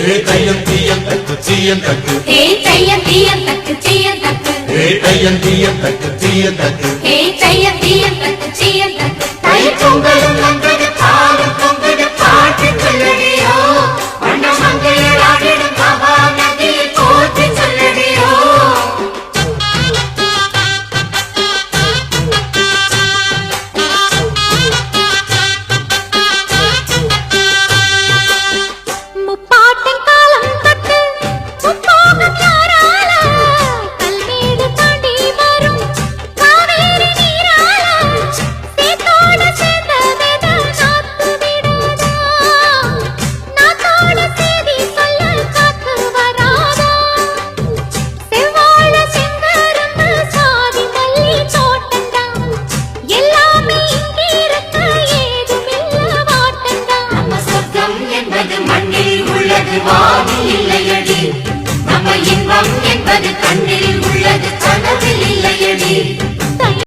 தையம் தீயம் தக்கு சீயம் தக்கு தையம் தீயம் தக்கு சீயம் தக்கு தையம் தீயம் தக்கு சீயம் தக்கு தையம் தீயம் தக்கு சீயம் தக்கு தை பொங்கலும்